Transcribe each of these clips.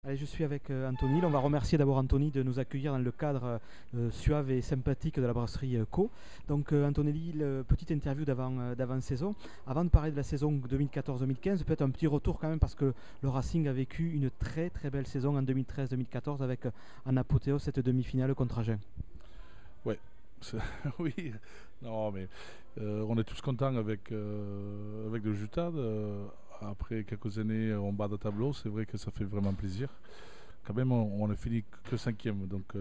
Allez, je suis avec Anthony. On va remercier d'abord Anthony de nous accueillir dans le cadre suave et sympathique de la brasserie Co. Donc Anthony, petite interview d'avant-saison. Avant de parler de la saison 2014-2015, peut-être un petit retour quand même parce que le Racing a vécu une très très belle saison en 2013-2014 avec en apothéose cette demi-finale contre Agen. Ouais, oui, non mais on est tous contents avec le résultat. Après quelques années en bas de tableau, c'est vrai que ça fait vraiment plaisir. Quand même, on a fini que cinquième, donc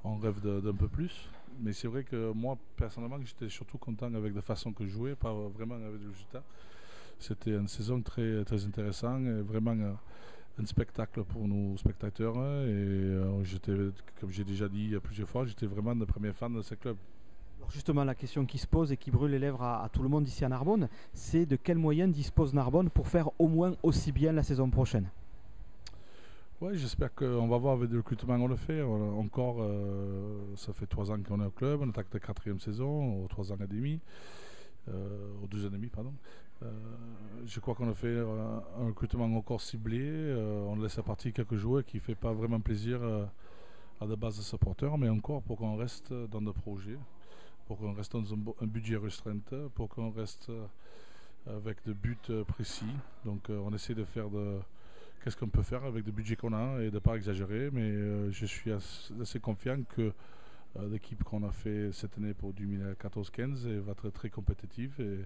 on rêve d'un peu plus. Mais c'est vrai que moi, personnellement, j'étais surtout content avec la façon que je jouais, pas vraiment avec le résultat. C'était une saison très, très intéressante, et vraiment un spectacle pour nos spectateurs. J'étais, comme j'ai déjà dit plusieurs fois, j'étais vraiment le premier fan de ce club. Alors justement, la question qui se pose et qui brûle les lèvres à tout le monde ici à Narbonne, c'est de quels moyens dispose Narbonne pour faire au moins aussi bien la saison prochaine. Ouais, j'espère qu'on va voir avec le recrutement qu'on le fait. Encore, ça fait 3 ans qu'on est au club, on attaque la 4e saison, aux 3 ans et demi, aux 2 ans et demi, pardon. Je crois qu'on a fait un recrutement encore ciblé. On laisse partir quelques joueurs qui ne font pas vraiment plaisir à la base de supporters, mais encore pour qu'on reste dans nos projets, pour qu'on reste dans un budget restreint, pour qu'on reste avec des buts précis. Donc on essaie de faire qu'est-ce qu'on peut faire avec le budget qu'on a et de ne pas exagérer, mais je suis assez confiant que l'équipe qu'on a fait cette année pour 2014-15 va être très compétitive et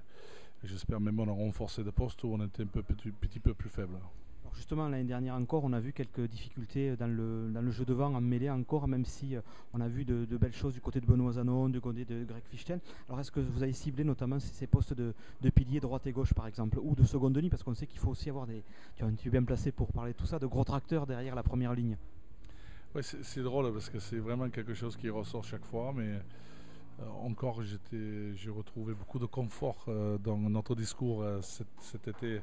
j'espère même qu'on a renforcé des postes où on était un petit peu plus faible. Alors justement, l'année dernière encore, on a vu quelques difficultés dans le jeu devant en mêlée encore, même si on a vu de belles choses du côté de Benoît Zanon, du côté de Greg Fichten. Alors est-ce que vous avez ciblé notamment ces postes de pilier droite et gauche par exemple, ou de seconde ligne, parce qu'on sait qu'il faut aussi avoir tu es bien placé pour parler de tout ça, de gros tracteurs derrière la première ligne. Ouais, c'est drôle parce que c'est vraiment quelque chose qui ressort chaque fois, mais encore j'ai retrouvé beaucoup de confort dans notre discours cet été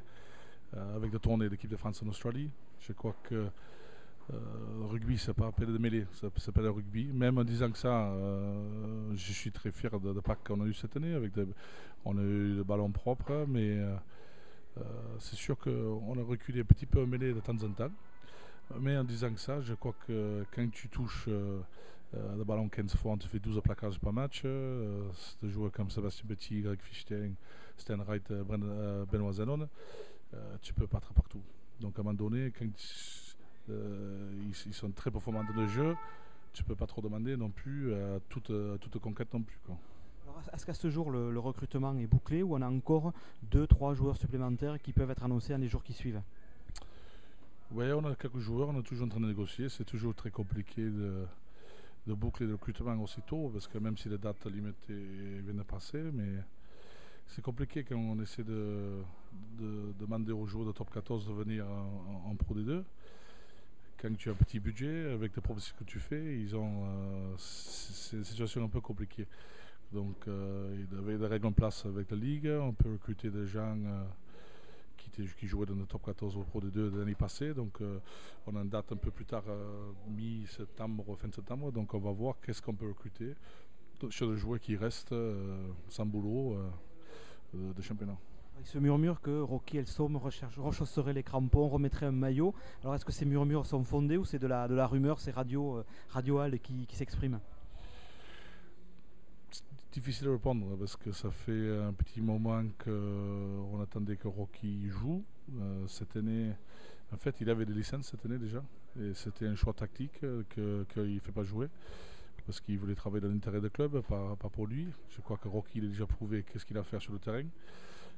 avec la tournée de l'équipe de France en Australie. Je crois que rugby, c'est pas appelé de mêlée, ça s'appelle le rugby. Même en disant que ça, je suis très fier de pack qu'on a eu cette année. On a eu le ballon propre, mais c'est sûr qu'on a reculé un petit peu en mêlée de temps en temps. Mais en disant que ça, je crois que quand tu touches le ballon 15 fois, on te fait 12 plaquages par match. Des joueurs comme Sébastien Petit, Greg Fichten, Stan Wright, Benoît Zanon, tu peux battre partout. Donc à un moment donné, quand ils sont très performants dans le jeu, tu peux pas trop demander non plus à toute conquête non plus, quoi. Alors, est-ce qu'à ce jour le recrutement est bouclé ou on a encore 2-3 joueurs supplémentaires qui peuvent être annoncés dans les jours qui suivent? Oui, on a quelques joueurs, on est toujours en train de négocier. C'est toujours très compliqué de boucler le recrutement aussitôt, parce que même si les dates limitées viennent de passer, mais c'est compliqué quand on essaie de demander aux joueurs de top 14 de venir en Pro D2. Quand tu as un petit budget, avec les propositions que tu fais, c'est une situation un peu compliquée. Donc il y avait des règles en place avec la Ligue, on peut recruter des gens qui jouaient dans le top 14 au Pro D2 de l'année passée. Donc on a une date un peu plus tard, mi-septembre, fin de septembre. Donc on va voir qu'est-ce qu'on peut recruter sur les joueurs qui restent sans boulot de championnat. Il se murmure que Rocky Elsom rechausserait les crampons, remettrait un maillot. Alors est-ce que ces murmures sont fondés ou c'est de la rumeur, c'est Radio Hall qui s'exprime? Difficile à répondre parce que ça fait un petit moment qu'on attendait que Rocky joue. Cette année, en fait, il avait des licences cette année déjà. Et c'était un choix tactique qu'il ne fait pas jouer parce qu'il voulait travailler dans l'intérêt du club, pas pour lui. Je crois que Rocky il a déjà prouvé qu'est-ce qu'il a à faire sur le terrain.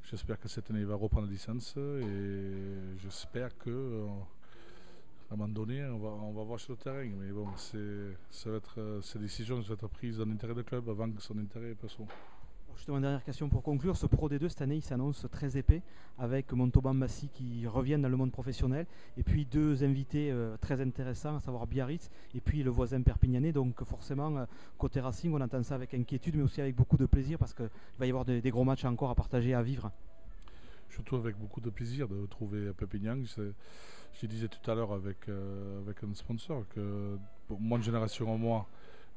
J'espère que cette année il va reprendre la licence et j'espère que à un moment donné on va voir sur le terrain. Mais bon, ces décisions vont être prises dans l'intérêt du club avant que son intérêt perso. Justement, une dernière question pour conclure. Ce Pro D2 cette année, il s'annonce très épais avec Montauban Massy qui reviennent dans le monde professionnel et puis 2 invités très intéressants, à savoir Biarritz et puis le voisin perpignanais. Donc forcément, côté Racing, on entend ça avec inquiétude mais aussi avec beaucoup de plaisir parce qu'il va y avoir des gros matchs encore à partager, à vivre. Surtout avec beaucoup de plaisir de trouver Perpignan. Je disais tout à l'heure avec un sponsor que pour moins de génération en moi,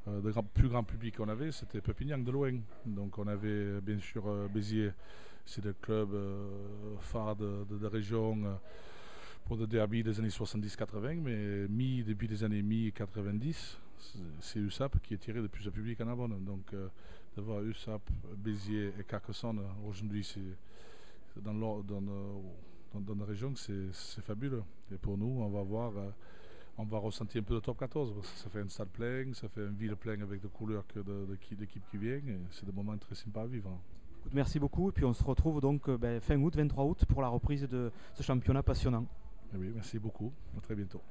le plus grand public qu'on avait, c'était Perpignan de loin. Donc on avait bien sûr Béziers, c'est le club phare de la région pour le derby des années 70-80, mais début des années mi-90, c'est USAP qui est tiré le plus de public en Narbonne. Donc d'avoir USAP, Béziers et Carcassonne aujourd'hui, c'est dans la région, c'est fabuleux. Et pour nous, on va ressentir un peu le top 14. Parce que ça fait un stade plein, ça fait une ville pleine avec des couleurs d'équipes qui viennent. Et c'est des moments très sympas à vivre. Merci beaucoup et puis on se retrouve donc fin août, 23 août pour la reprise de ce championnat passionnant. Et oui, merci beaucoup. À très bientôt.